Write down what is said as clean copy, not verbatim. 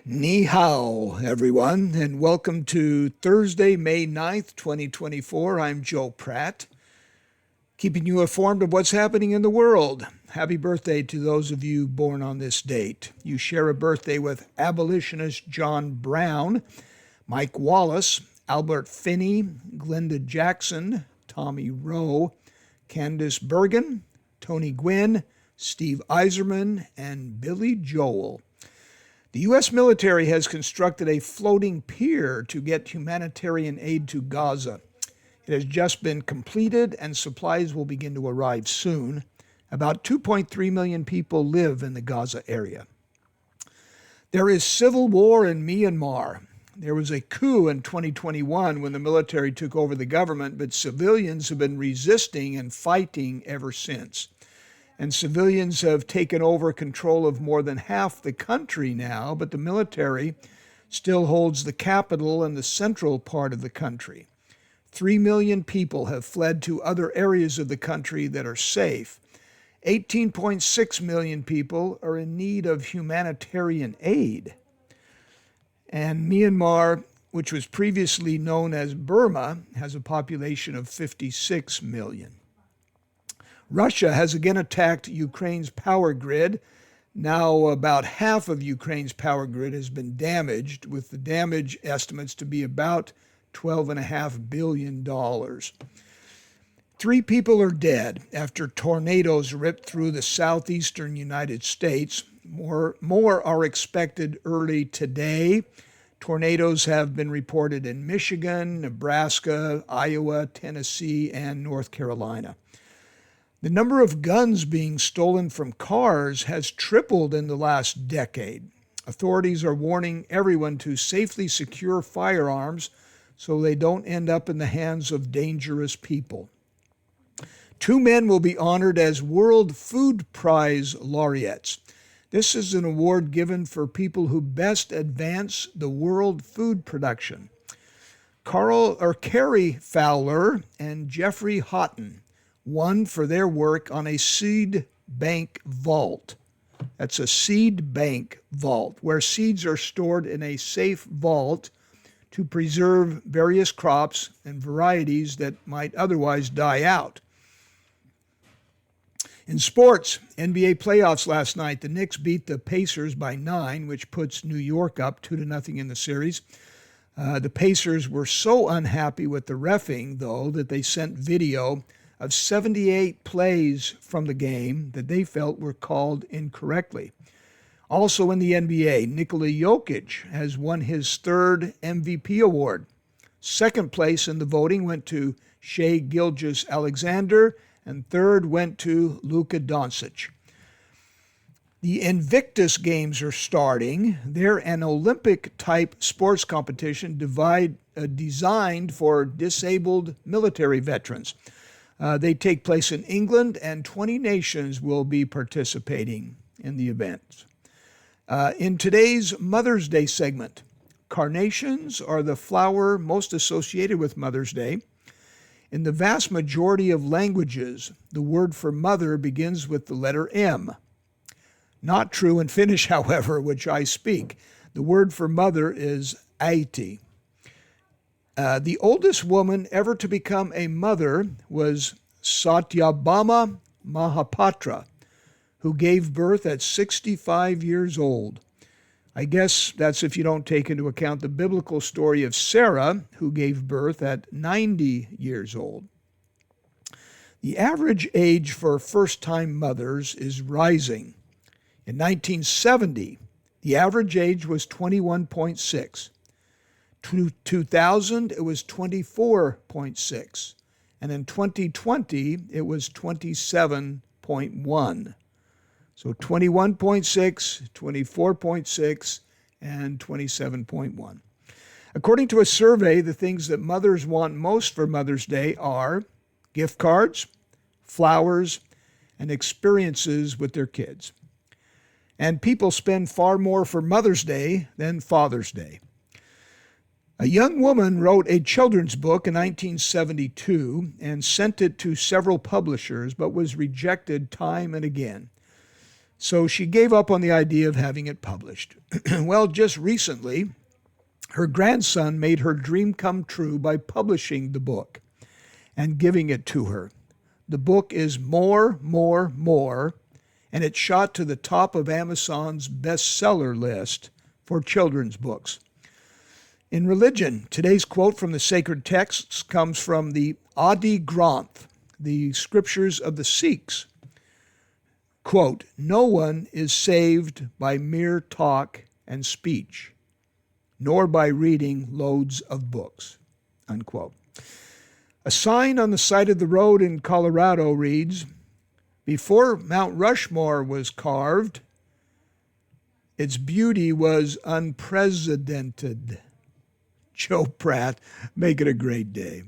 Ni hao, everyone, and welcome to Thursday, May 9th, 2024. I'm Joe Pratt, keeping you informed of what's happening in the world. Happy birthday to those of you born on this date. You share a birthday with abolitionist John Brown, Mike Wallace, Albert Finney, Glenda Jackson, Tommy Rowe, Candace Bergen, Tony Gwynn, Steve Eiserman, and Billy Joel. The U.S. military has constructed a floating pier to get humanitarian aid to Gaza. It has just been completed and supplies will begin to arrive soon. About 2.3 million people live in the Gaza area. There is civil war in Myanmar. There was a coup in 2021 when the military took over the government, but civilians have been resisting and fighting ever since. And civilians have taken over control of more than half the country now, but the military still holds the capital and the central part of the country. 3 million people have fled to other areas of the country that are safe. 18.6 million people are in need of humanitarian aid. And Myanmar, which was previously known as Burma, has a population of 56 million. Russia has again attacked Ukraine's power grid. Now about half of Ukraine's power grid has been damaged, with the damage estimates to be about $12.5 billion. 3 people are dead after tornadoes ripped through the southeastern United States. More are expected early today. Tornadoes have been reported in Michigan, Nebraska, Iowa, Tennessee, and North Carolina. The number of guns being stolen from cars has tripled in the last decade. Authorities are warning everyone to safely secure firearms so they don't end up in the hands of dangerous people. 2 men will be honored as World Food Prize laureates. This is an award given for people who best advance the world food production. Carrie Fowler and Jeffrey Houghton won for their work on a seed bank vault. That's a seed bank vault, where seeds are stored in a safe vault to preserve various crops and varieties that might otherwise die out. In sports, NBA playoffs last night, the Knicks beat the Pacers by 9, which puts New York up 2-0 in the series. The Pacers were so unhappy with the reffing, though, that they sent video of 78 plays from the game that they felt were called incorrectly. Also in the NBA, Nikola Jokic has won his 3rd MVP award. Second place in the voting went to Shai Gilgeous-Alexander, and third went to Luka Doncic. The Invictus Games are starting. They're an Olympic-type sports competition designed for disabled military veterans. They take place in England, and 20 nations will be participating in the event. In today's Mother's Day segment, carnations are the flower most associated with Mother's Day. In the vast majority of languages, the word for mother begins with the letter M. Not true in Finnish, however, which I speak. The word for mother is äiti. The oldest woman ever to become a mother was Satyabhama Mahapatra, who gave birth at 65 years old. I guess that's if you don't take into account the biblical story of Sarah, who gave birth at 90 years old. The average age for first-time mothers is rising. In 1970, the average age was 21.6. 2000, it was 24.6. And in 2020, it was 27.1. So 21.6, 24.6, and 27.1. According to a survey, the things that mothers want most for Mother's Day are gift cards, flowers, and experiences with their kids. And people spend far more for Mother's Day than Father's Day. A young woman wrote a children's book in 1972 and sent it to several publishers, but was rejected time and again. So she gave up on the idea of having it published. Well, just recently, her grandson made her dream come true by publishing the book and giving it to her. The book is More, More, More, and it shot to the top of Amazon's bestseller list for children's books. In religion, today's quote from the sacred texts comes from the Adi Granth, the scriptures of the Sikhs. Quote, "No one is saved by mere talk and speech, nor by reading loads of books," unquote. A sign on the side of the road in Colorado reads, "Before Mount Rushmore was carved, its beauty was unprecedented." Joe Pratt, make it a great day.